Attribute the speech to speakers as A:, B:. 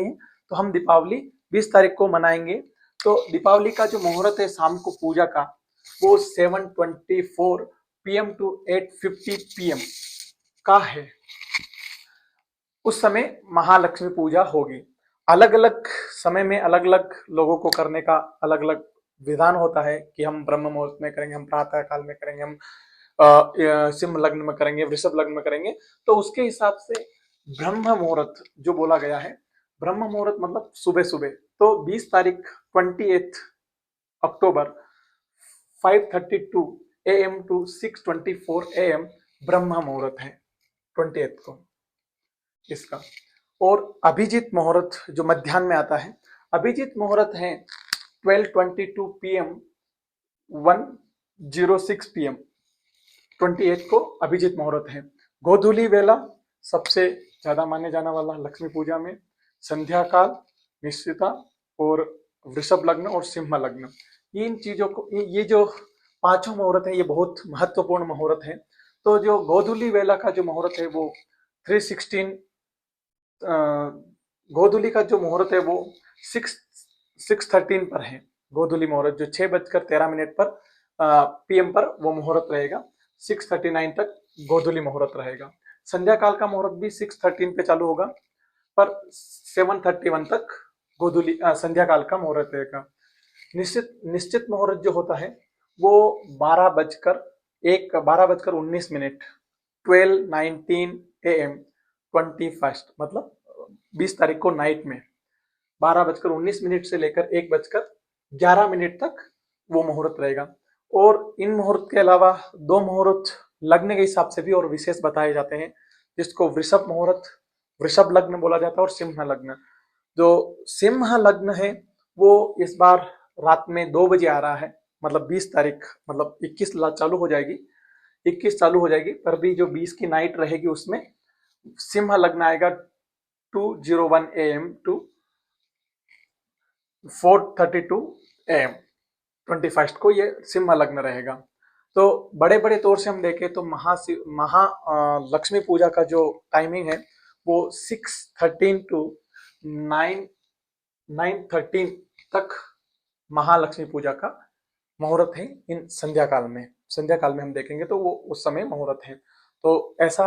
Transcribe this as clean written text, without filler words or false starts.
A: तो हम दीपावली 20 तारीख को मनाएंगे। तो दीपावली का जो मुहूर्त है शाम को पूजा का, वो 7:24 PM to 8:50 PM का है। उस समय महालक्ष्मी पूजा होगी। अलग अलग समय में अलग अलग लोगों को करने का अलग अलग विधान होता है कि हम ब्रह्म मुहूर्त में करेंगे, हम प्रातः काल में करेंगे, हम सिंह लग्न में करेंगे, वृषभ लग्न में करेंगे। तो उसके हिसाब से ब्रह्म मुहूर्त जो बोला गया है, ब्रह्म मुहूर्त मतलब सुबह सुबह। तो 20 तारीख 28 अक्टूबर 5:32 AM to 6:24 AM ब्रह्म मुहूर्त है 28 को इसका। और अभिजीत मुहूर्त जो मध्याह्न में आता है, अभिजीत मुहूर्त है 12:22 PM 1:06 PM 28 को अभिजीत मुहूर्त है। गोधूली वेला सबसे ज्यादा माने जाने वाला लक्ष्मी पूजा में, संध्या काल, निश्चिता और वृषभ लग्न और सिंह लग्न, इन चीजों को, ये जो पांचों मुहूर्त है ये बहुत महत्वपूर्ण मुहूर्त है। तो जो गोधूली वेला का जो मुहूर्त है वो 3:16, गोधूली का जो मुहूर्त है वो 6:13 पर है। गोधूली मुहूर्त जो 6:13 पर PM पर वो मुहूर्त रहेगा। 6:39 तक गोधूली मुहूर्त रहेगा। संध्या काल का मुहूर्त भी 6:13 पे चालू होगा, पर 7:31 तक गोधूली संध्या काल का मुहूर्त रहेगा। निश्चित मुहूर्त जो होता है वो 12:19 12:19 AM 21 मतलब 20 तारीख को नाइट में 12:19 से लेकर 1:11 तक वो मुहूर्त रहेगा। और इन मुहूर्त के अलावा दो मुहूर्त लग्न के हिसाब से भी और विशेष बताए जाते हैं, जिसको वृषभ मुहूर्त, वृषभ लग्न बोला जाता है, और सिंह लग्न। जो सिंह लग्न है वो इस बार रात में 2 बजे आ रहा है, मतलब 20 तारीख मतलब 21 चालू हो जाएगी, 21 चालू हो जाएगी, पर भी जो 20 की नाइट रहेगी उसमें सिंह लग्न आएगा 2:01 AM to 4:32 AM 21 को ये सिंह लग्न रहेगा। तो बड़े बड़े तौर से हम देखें तो लक्ष्मी पूजा का जो टाइमिंग है वो 6:13 to 9:13 तक महालक्ष्मी पूजा का मुहूर्त है। इन संध्या काल में हम देखेंगे तो वो उस समय मुहूर्त है। तो ऐसा